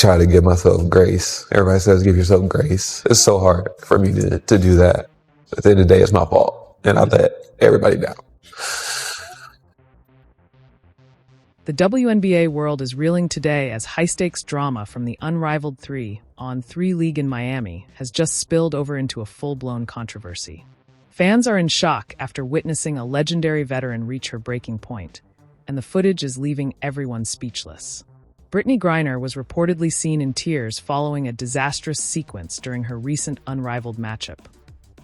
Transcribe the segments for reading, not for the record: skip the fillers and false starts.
try to give myself grace. Everybody says give yourself grace. It's so hard for me to do that. At the end of the day, it's my fault, and I let everybody down. The WNBA world is reeling today as high-stakes drama from the unrivaled 3-on-3 league in Miami has just spilled over into a full-blown controversy. Fans are in shock after witnessing a legendary veteran reach her breaking point, and the footage is leaving everyone speechless. Brittney Griner was reportedly seen in tears following a disastrous sequence during her recent unrivaled matchup.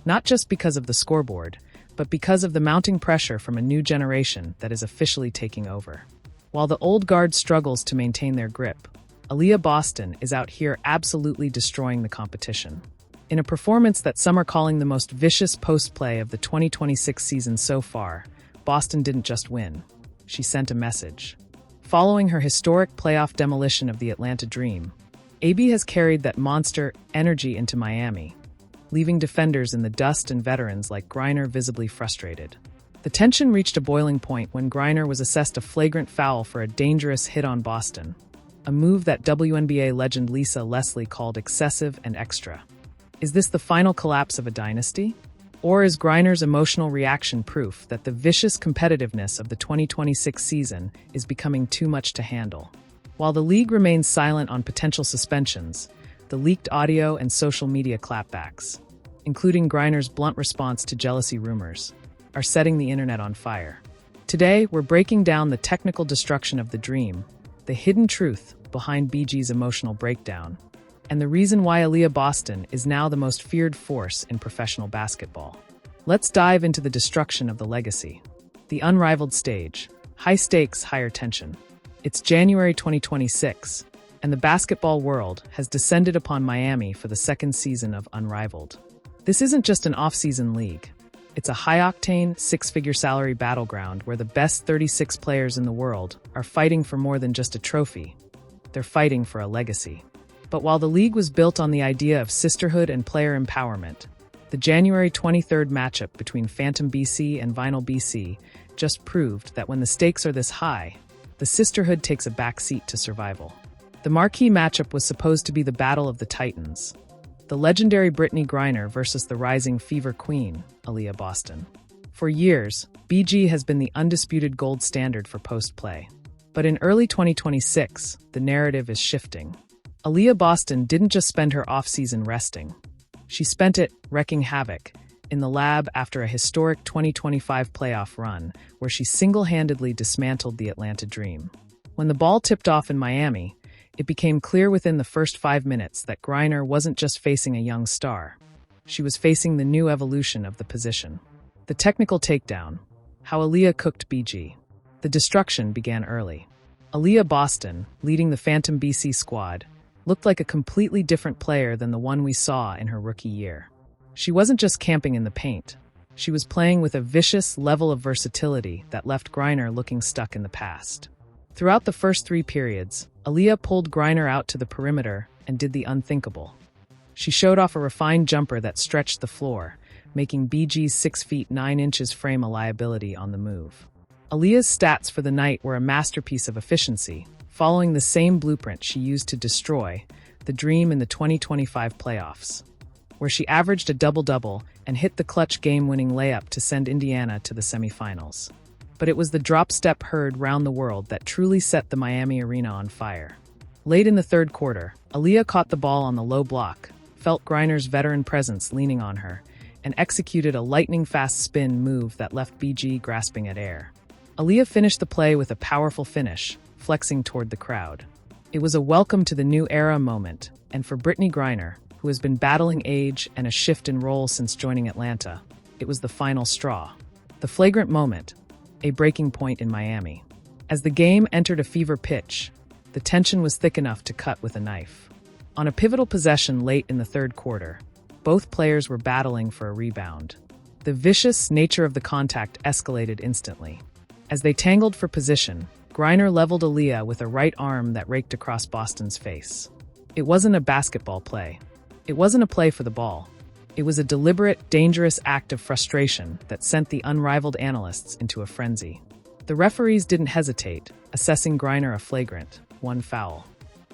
Not just because of the scoreboard, but because of the mounting pressure from a new generation that is officially taking over. While the old guard struggles to maintain their grip, Aliyah Boston is out here absolutely destroying the competition. In a performance that some are calling the most vicious post-play of the 2026 season so far, Boston didn't just win. She sent a message. Following her historic playoff demolition of the Atlanta Dream, AB has carried that monster energy into Miami, leaving defenders in the dust and veterans like Griner visibly frustrated. The tension reached a boiling point when Griner was assessed a flagrant foul for a dangerous hit on Boston, a move that WNBA legend Lisa Leslie called excessive and extra. Is this the final collapse of a dynasty? Or is Griner's emotional reaction proof that the vicious competitiveness of the 2026 season is becoming too much to handle? While the league remains silent on potential suspensions, the leaked audio and social media clapbacks, including Griner's blunt response to jealousy rumors, are setting the internet on fire. Today, we're breaking down the technical destruction of the Dream, the hidden truth behind BG's emotional breakdown, and the reason why Aliyah Boston is now the most feared force in professional basketball. Let's dive into the destruction of the legacy. The unrivaled stage. High stakes, higher tension. It's January 2026, and the basketball world has descended upon Miami for the second season of Unrivaled. This isn't just an off-season league. It's a high-octane, six-figure salary battleground where the best 36 players in the world are fighting for more than just a trophy. They're fighting for a legacy. But while the league was built on the idea of sisterhood and player empowerment, the January 23rd matchup between Phantom BC and Vinyl BC just proved that when the stakes are this high, the sisterhood takes a backseat to survival. The marquee matchup was supposed to be the Battle of the Titans, the legendary Brittney Griner versus the rising fever queen, Aliyah Boston. For years, BG has been the undisputed gold standard for post-play. But in early 2026, the narrative is shifting. Aliyah Boston didn't just spend her off-season resting. She spent it wreaking havoc in the lab after a historic 2025 playoff run where she single-handedly dismantled the Atlanta Dream. When the ball tipped off in Miami, it became clear within the first 5 minutes that Griner wasn't just facing a young star. She was facing the new evolution of the position. The technical takedown. How Aliyah cooked BG. The destruction began early. Aliyah Boston, leading the Phantom BC squad, looked like a completely different player than the one we saw in her rookie year. She wasn't just camping in the paint. She was playing with a vicious level of versatility that left Griner looking stuck in the past. Throughout the first 3 periods, Aliyah pulled Griner out to the perimeter and did the unthinkable. She showed off a refined jumper that stretched the floor, making BG's 6 feet 9 inches frame a liability on the move. Aliyah's stats for the night were a masterpiece of efficiency, following the same blueprint she used to destroy the Dream in the 2025 playoffs, where she averaged a double-double and hit the clutch game-winning layup to send Indiana to the semifinals. But it was the drop-step heard round the world that truly set the Miami arena on fire. Late in the third quarter, Aliyah caught the ball on the low block, felt Griner's veteran presence leaning on her, and executed a lightning-fast spin move that left BG grasping at air. Aliyah finished the play with a powerful finish, flexing toward the crowd. It was a welcome to the new era moment, and for Brittney Griner, who has been battling age and a shift in role since joining Atlanta, it was the final straw. The flagrant moment, a breaking point in Miami. As the game entered a fever pitch, the tension was thick enough to cut with a knife. On a pivotal possession late in the third quarter, both players were battling for a rebound. The vicious nature of the contact escalated instantly. As they tangled for position, Griner leveled Aliyah with a right arm that raked across Boston's face. It wasn't a basketball play. It wasn't a play for the ball. It was a deliberate, dangerous act of frustration that sent the unrivaled analysts into a frenzy. The referees didn't hesitate, assessing Griner a flagrant, 1 foul.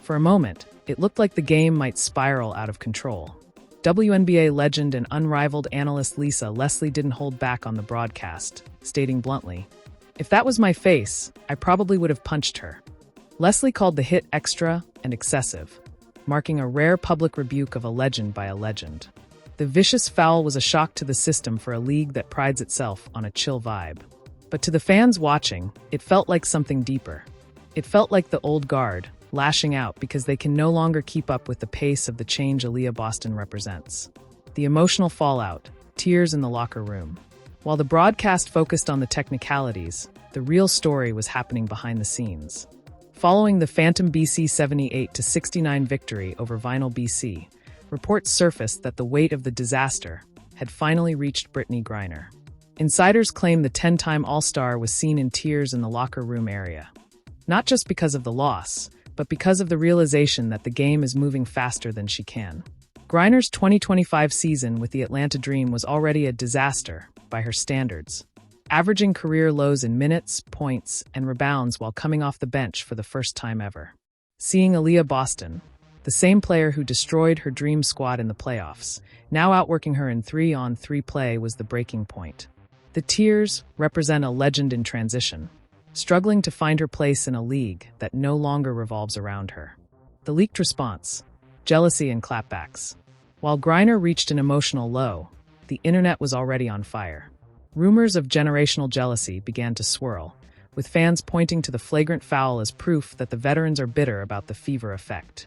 For a moment, it looked like the game might spiral out of control. WNBA legend and unrivaled analyst Lisa Leslie didn't hold back on the broadcast, stating bluntly, "If that was my face, I probably would have punched her." Leslie called the hit extra and excessive, marking a rare public rebuke of a legend by a legend. The vicious foul was a shock to the system for a league that prides itself on a chill vibe. But to the fans watching, it felt like something deeper. It felt like the old guard, lashing out because they can no longer keep up with the pace of the change Aliyah Boston represents. The emotional fallout, tears in the locker room. While the broadcast focused on the technicalities, the real story was happening behind the scenes. Following the Phantom BC 78-69 victory over Vinyl BC, reports surfaced that the weight of the disaster had finally reached Brittney Griner. Insiders claim the 10-time All-Star was seen in tears in the locker room area. Not just because of the loss, but because of the realization that the game is moving faster than she can. Griner's 2025 season with the Atlanta Dream was already a disaster by her standards, averaging career lows in minutes, points, and rebounds while coming off the bench for the first time ever. Seeing Aliyah Boston, the same player who destroyed her dream squad in the playoffs, now outworking her in 3-on-3 play was the breaking point. The tears represent a legend in transition, struggling to find her place in a league that no longer revolves around her. The leaked response, jealousy and clapbacks. While Griner reached an emotional low, the internet was already on fire. Rumors of generational jealousy began to swirl, with fans pointing to the flagrant foul as proof that the veterans are bitter about the fever effect.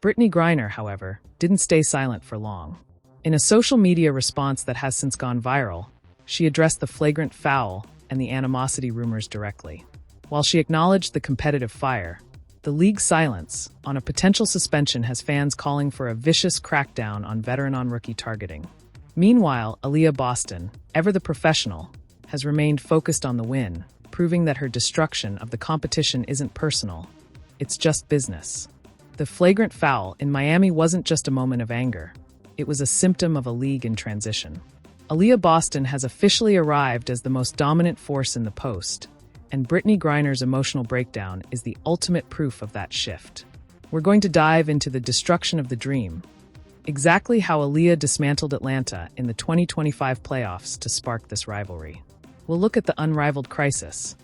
Brittney Griner, however, didn't stay silent for long. In a social media response that has since gone viral, she addressed the flagrant foul and the animosity rumors directly. While she acknowledged the competitive fire, the league's silence on a potential suspension has fans calling for a vicious crackdown on veteran-on-rookie targeting. Meanwhile, Aliyah Boston, ever the professional, has remained focused on the win, proving that her destruction of the competition isn't personal, it's just business. The flagrant foul in Miami wasn't just a moment of anger, it was a symptom of a league in transition. Aliyah Boston has officially arrived as the most dominant force in the post, and Brittney Griner's emotional breakdown is the ultimate proof of that shift. We're going to dive into the destruction of the dream, exactly how Aliyah dismantled Atlanta in the 2025 playoffs to spark this rivalry. We'll look at the unrivaled crisis.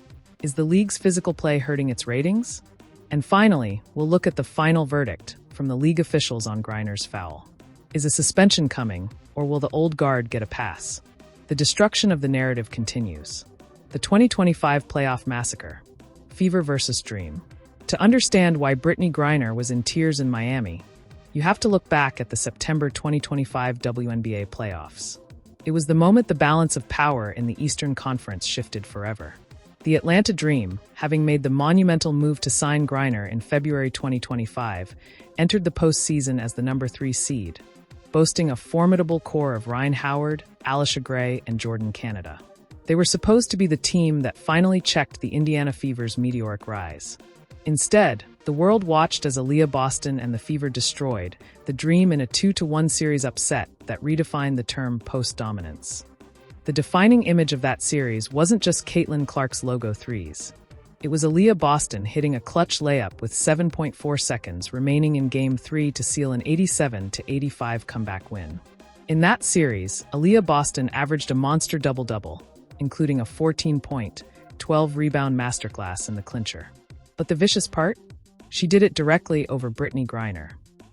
Is the league's physical play hurting its ratings? And finally, we'll look at the final verdict from the league officials on Griner's foul. Is a suspension coming, or will the old guard get a pass? The destruction of the narrative continues. The 2025 playoff massacre. Fever versus dream. To understand why Brittney Griner was in tears in Miami, you have to look back at the September 2025 WNBA playoffs. It was the moment the balance of power in the Eastern Conference shifted forever. The Atlanta Dream, having made the monumental move to sign Griner in February 2025, entered the postseason as the number 3 seed, boasting a formidable core of Rhyne Howard, Aliyah Gray, and Jordan Canada. They were supposed to be the team that finally checked the Indiana Fever's meteoric rise. Instead, the world watched as Aliyah Boston and the Fever destroyed the Dream in a 2-1 series upset that redefined the term post-dominance. The defining image of that series wasn't just Caitlin Clark's logo threes. It was Aliyah Boston hitting a clutch layup with 7.4 seconds remaining in Game 3 to seal an 87-85 comeback win. In that series, Aliyah Boston averaged a monster double-double, including a 14-point, 12-rebound masterclass in the clincher. But the vicious part? She did it directly over Brittney Griner.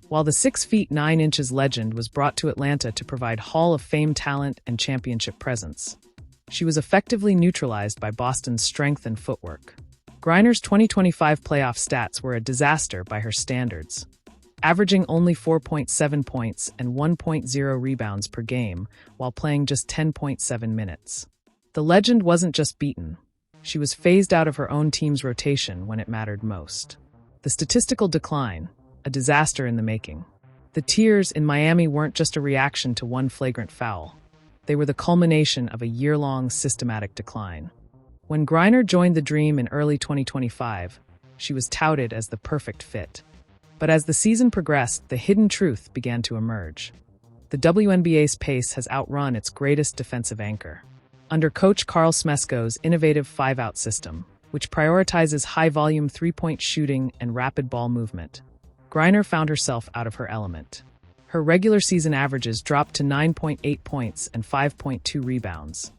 While the 6 feet 9 inches legend was brought to Atlanta to provide Hall of Fame talent and championship presence, she was effectively neutralized by Boston's strength and footwork. Griner's 2025 playoff stats were a disaster by her standards, averaging only 4.7 points and 1.0 rebounds per game while playing just 10.7 minutes. The legend wasn't just beaten, she was phased out of her own team's rotation when it mattered most. The statistical decline, a disaster in the making. The tears in Miami weren't just a reaction to one flagrant foul. They were the culmination of a year-long systematic decline. When Griner joined the Dream in early 2025, she was touted as the perfect fit. But as the season progressed, the hidden truth began to emerge. The WNBA's pace has outrun its greatest defensive anchor. Under coach Carl Smesko's innovative 5-out system, which prioritizes high-volume three-point shooting and rapid ball movement, Griner found herself out of her element. Her regular season averages dropped to 9.8 points and 5.2 rebounds.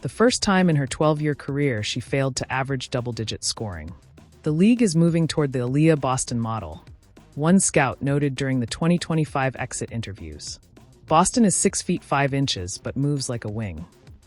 The first time in her 12-year career she failed to average double-digit scoring. The league is moving toward the Aliyah Boston model. One scout noted during the 2025 exit interviews. Boston is 6 feet 5 inches but moves like a wing.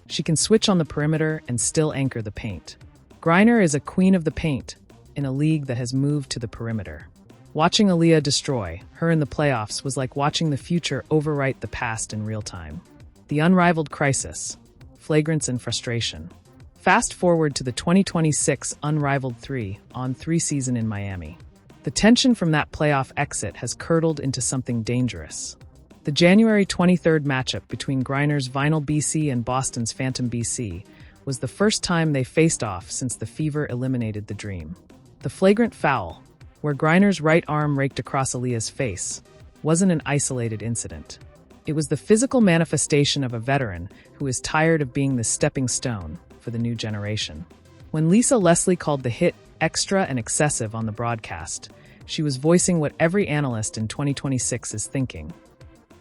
She can switch on the perimeter and still anchor the paint. Griner is a queen of the paint in a league that has moved to the perimeter. Watching Aliyah destroy her in the playoffs was like watching the future overwrite the past in real time. The unrivaled crisis, flagrance and frustration. Fast forward to the 2026 unrivaled 3-on-3 season in Miami. The tension from that playoff exit has curdled into something dangerous. The January 23rd matchup between Griner's Vinyl BC and Boston's Phantom BC was the first time they faced off since the Fever eliminated the Dream. The flagrant foul, where Griner's right arm raked across Aliyah's face, wasn't an isolated incident. It was the physical manifestation of a veteran who is tired of being the stepping stone for the new generation. When Lisa Leslie called the hit extra and excessive on the broadcast, she was voicing what every analyst in 2026 is thinking.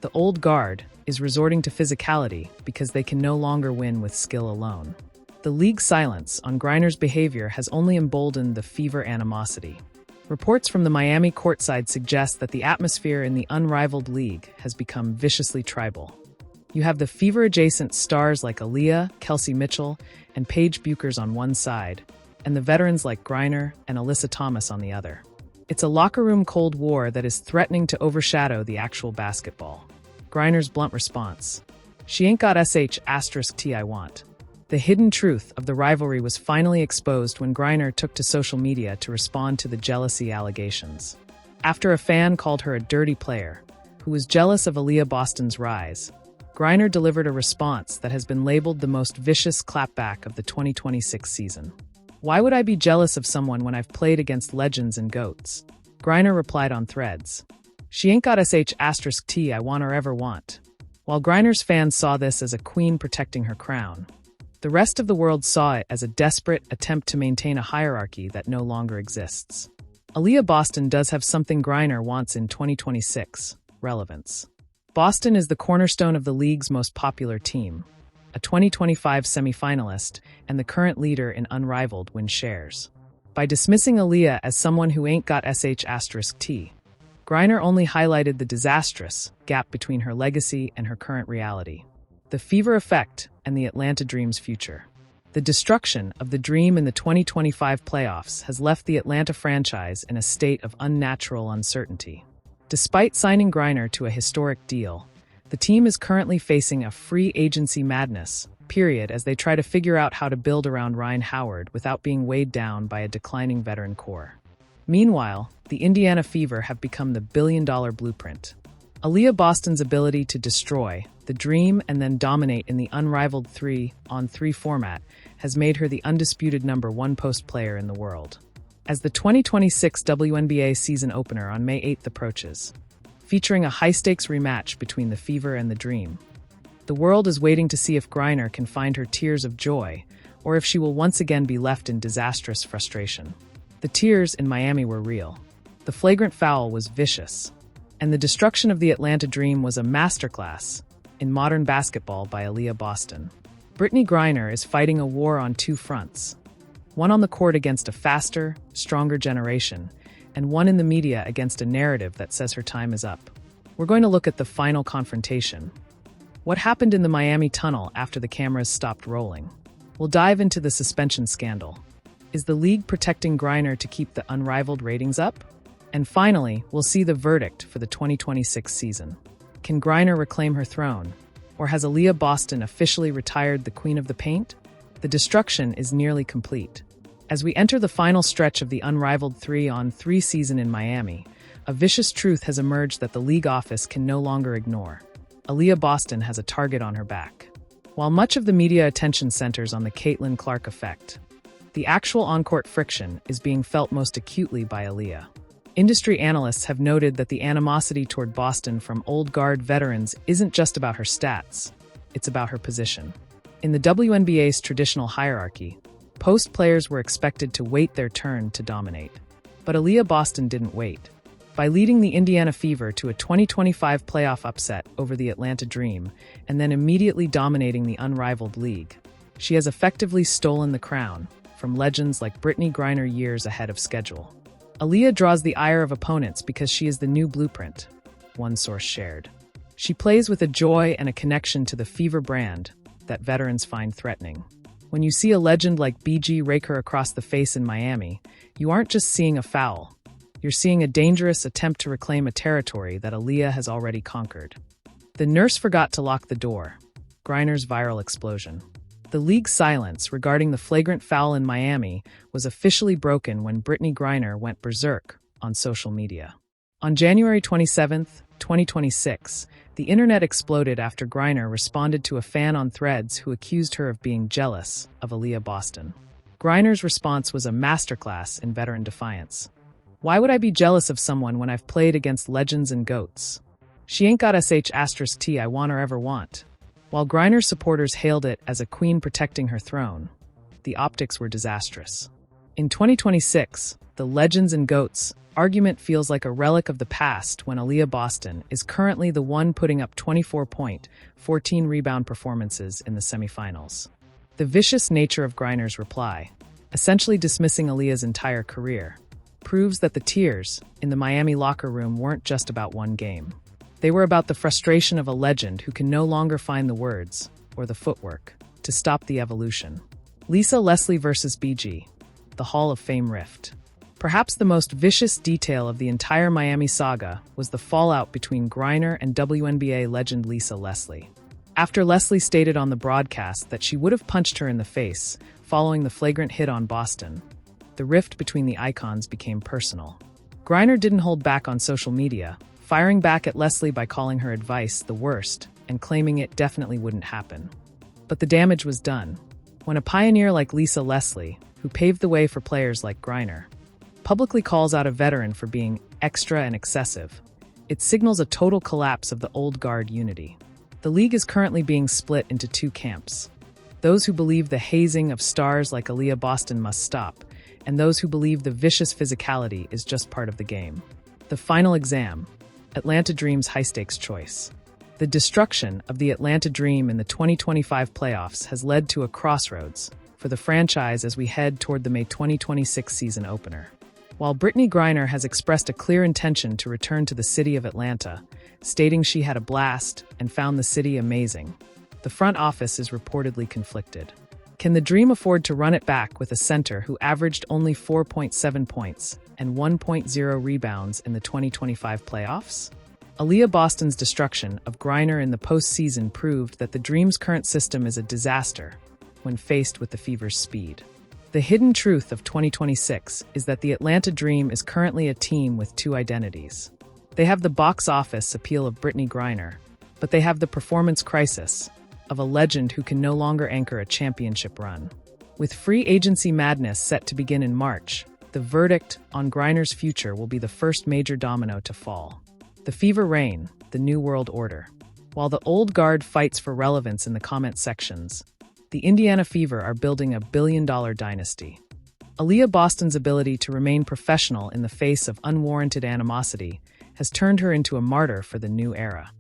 The old guard is resorting to physicality because they can no longer win with skill alone. The league's silence on Griner's behavior has only emboldened the Fever animosity. Reports from the Miami courtside suggest that the atmosphere in the unrivaled league has become viciously tribal. You have the Fever-adjacent stars like Aliyah, Kelsey Mitchell, and Paige Buchers on one side, and the veterans like Griner and Alyssa Thomas on the other. It's a locker room Cold War that is threatening to overshadow the actual basketball. Griner's blunt response: "She ain't got sh*T I want." The hidden truth of the rivalry was finally exposed when Griner took to social media to respond to the jealousy allegations. After a fan called her a dirty player who was jealous of Aliyah Boston's rise, Griner delivered a response that has been labeled the most vicious clapback of the 2026 season. "Why would I be jealous of someone when I've played against legends and GOATs?" Griner replied on Threads. "She ain't got sh*T I want or ever want." While Griner's fans saw this as a queen protecting her crown, the rest of the world saw it as a desperate attempt to maintain a hierarchy that no longer exists. Aliyah Boston does have something Griner wants in 2026: relevance. Boston is the cornerstone of the league's most popular team, a 2025 semifinalist, and the current leader in unrivaled win shares. By dismissing Aliyah as someone who ain't got sh*T, Griner only highlighted the disastrous gap between her legacy and her current reality. The Fever effect and the Atlanta Dream's future. The destruction of the Dream in the 2025 playoffs has left the Atlanta franchise in a state of unnatural uncertainty. Despite signing Griner to a historic deal, the team is currently facing a free agency madness period as they try to figure out how to build around Ryan Howard without being weighed down by a declining veteran core. Meanwhile, the Indiana Fever have become the billion-dollar blueprint. Aliyah Boston's ability to destroy the Dream and then dominate in the unrivaled 3-on-3 format has made her the undisputed #1 post player in the world. As the 2026 WNBA season opener on May 8th approaches, featuring a high-stakes rematch between the Fever and the Dream, the world is waiting to see if Griner can find her tears of joy or if she will once again be left in disastrous frustration. The tears in Miami were real. The flagrant foul was vicious. And the destruction of the Atlanta Dream was a masterclass in modern basketball by Aliyah Boston. Brittney Griner is fighting a war on two fronts. One on the court against a faster, stronger generation, and one in the media against a narrative that says her time is up. We're going to look at the final confrontation. What happened in the Miami tunnel after the cameras stopped rolling? We'll dive into the suspension scandal. Is the league protecting Griner to keep the unrivaled ratings up? And finally, we'll see the verdict for the 2026 season. Can Griner reclaim her throne? Or has Aliyah Boston officially retired the Queen of the Paint? The destruction is nearly complete. As we enter the final stretch of the unrivaled 3-on-3 season in Miami, a vicious truth has emerged that the league office can no longer ignore. Aliyah Boston has a target on her back. While much of the media attention centers on the Caitlin Clark effect, the actual on-court friction is being felt most acutely by Aliyah. Industry analysts have noted that the animosity toward Boston from old guard veterans isn't just about her stats, it's about her position. In the WNBA's traditional hierarchy, post players were expected to wait their turn to dominate. But Aliyah Boston didn't wait. by leading the Indiana Fever to a 2025 playoff upset over the Atlanta Dream and then immediately dominating the unrivaled league. She has effectively stolen the crown from legends like Brittney Griner years ahead of schedule. Aliyah draws the ire of opponents because she is the new blueprint, one source shared. She plays with a joy and a connection to the Fever brand that veterans find threatening. When you see a legend like BG rake her across the face in Miami, you aren't just seeing a foul. You're seeing a dangerous attempt to reclaim a territory that Aliyah has already conquered. The nurse forgot to lock the door. Griner's viral explosion. The league's silence regarding the flagrant foul in Miami was officially broken when Brittney Griner went berserk on social media. On January 27, 2026, the internet exploded after Griner responded to a fan on Threads who accused her of being jealous of Aliyah Boston. Griner's response was a masterclass in veteran defiance. "Why would I be jealous of someone when I've played against legends and GOATs? She ain't got sh*t I want or ever want." While Griner's supporters hailed it as a queen protecting her throne, the optics were disastrous. In 2026, the legends and GOATs argument feels like a relic of the past when Aliyah Boston is currently the one putting up 24-point, 14-rebound performances in the semifinals. The vicious nature of Griner's reply, essentially dismissing Aliyah's entire career, proves that the tears in the Miami locker room weren't just about one game. They were about the frustration of a legend who can no longer find the words, or the footwork, to stop the evolution. Lisa Leslie versus BG, the Hall of Fame rift. Perhaps the most vicious detail of the entire Miami saga was the fallout between Griner and WNBA legend Lisa Leslie. After Leslie stated on the broadcast that she would have punched her in the face following the flagrant hit on Boston, the rift between the icons became personal. Griner didn't hold back on social media, firing back at Leslie by calling her advice the worst and claiming it definitely wouldn't happen. But the damage was done. When a pioneer like Lisa Leslie, who paved the way for players like Griner, publicly calls out a veteran for being extra and excessive, it signals a total collapse of the old guard unity. The league is currently being split into two camps: those who believe the hazing of stars like Aliyah Boston must stop, and those who believe the vicious physicality is just part of the game. The final exam: Atlanta Dream's high-stakes choice. The destruction of the Atlanta Dream in the 2025 playoffs has led to a crossroads for the franchise as we head toward the May 2026 season opener. While Brittney Griner has expressed a clear intention to return to the city of Atlanta, stating she had a blast and found the city amazing, the front office is reportedly conflicted. Can the Dream afford to run it back with a center who averaged only 4.7 points and 1.0 rebounds in the 2025 playoffs? Aliyah Boston's destruction of Griner in the postseason proved that the Dream's current system is a disaster when faced with the Fever's speed. The hidden truth of 2026 is that the Atlanta Dream is currently a team with two identities. They have the box office appeal of Brittney Griner, but they have the performance crisis of a legend who can no longer anchor a championship run. With free agency madness set to begin in March, the verdict on Griner's future will be the first major domino to fall. The Fever reign, the new world order. While the old guard fights for relevance in the comment sections, the Indiana Fever are building a billion-dollar dynasty. Aliyah Boston's ability to remain professional in the face of unwarranted animosity has turned her into a martyr for the new era.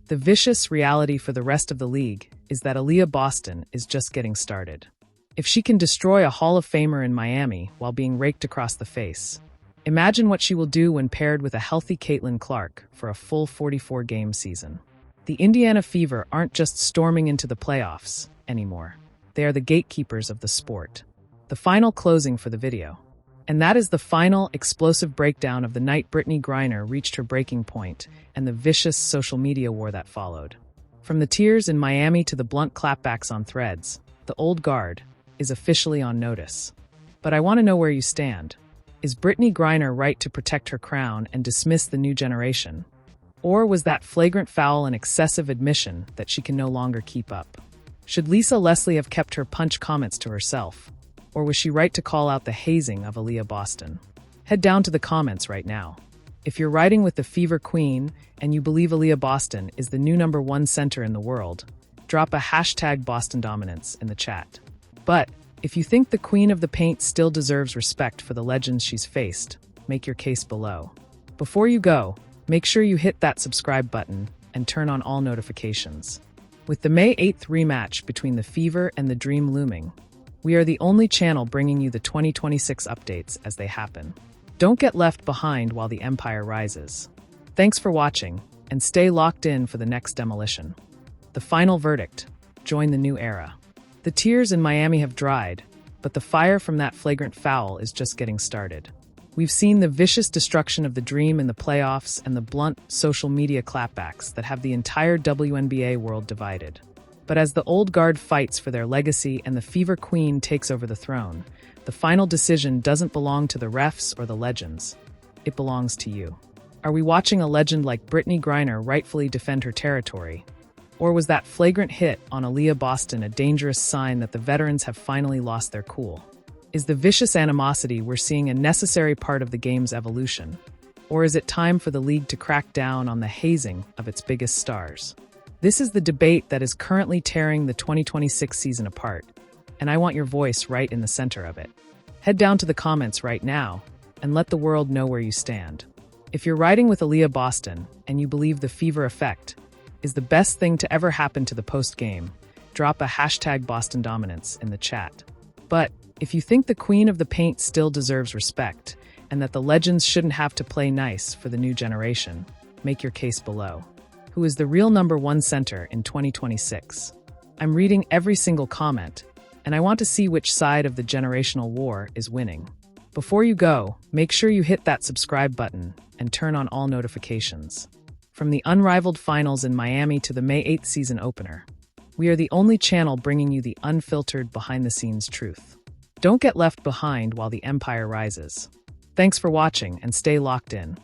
The vicious reality for the rest of the league is that Aliyah Boston is just getting started. If she can destroy a Hall of Famer in Miami while being raked across the face, imagine what she will do when paired with a healthy Caitlin Clark for a full 44-game season. The Indiana Fever aren't just storming into the playoffs anymore. They are the gatekeepers of the sport. The final closing for the video. And that is the final explosive breakdown of the night Brittney Griner reached her breaking point and the vicious social media war that followed. From the tears in Miami to the blunt clapbacks on Threads, the old guard is officially on notice. But I want to know where you stand. Is Brittney Griner right to protect her crown and dismiss the new generation? Or was that flagrant foul an excessive admission that she can no longer keep up? Should Lisa Leslie have kept her punch comments to herself? Or was she right to call out the hazing of Aliyah Boston? Head down to the comments right now. If you're riding with the Fever Queen and you believe Aliyah Boston is the new #1 center in the world, drop a hashtag Boston Dominance in the chat. But if you think the Queen of the Paint still deserves respect for the legends she's faced, make your case below. Before you go, make sure you hit that subscribe button and turn on all notifications. With the May 8th rematch between the Fever and the Dream looming, we are the only channel bringing you the 2026 updates as they happen. Don't get left behind while the Empire rises. Thanks for watching, and stay locked in for the next demolition. The final verdict: join the new era. The tears in Miami have dried, but the fire from that flagrant foul is just getting started. We've seen the vicious destruction of the Dream in the playoffs and the blunt social media clapbacks that have the entire WNBA world divided. But as the old guard fights for their legacy and the Fever Queen takes over the throne, the final decision doesn't belong to the refs or the legends. It belongs to you. Are we watching a legend like Brittney Griner rightfully defend her territory? Or was that flagrant hit on Aliyah Boston a dangerous sign that the veterans have finally lost their cool? Is the vicious animosity we're seeing a necessary part of the game's evolution? Or is it time for the league to crack down on the hazing of its biggest stars? This is the debate that is currently tearing the 2026 season apart, and I want your voice right in the center of it. Head down to the comments right now and let the world know where you stand. If you're riding with Aliyah Boston and you believe the Fever effect is the best thing to ever happen to the post-game, drop a hashtag Boston Dominance in the chat. But if you think the Queen of the Paint still deserves respect and that the legends shouldn't have to play nice for the new generation, make your case below. Who is the real #1 center in 2026? I'm reading every single comment, and I want to see which side of the generational war is winning. Before you go, make sure you hit that subscribe button and turn on all notifications. From the unrivaled finals in Miami to the May 8th season opener, we are the only channel bringing you the unfiltered behind-the-scenes truth. Don't get left behind while the Empire rises. Thanks for watching and stay locked in.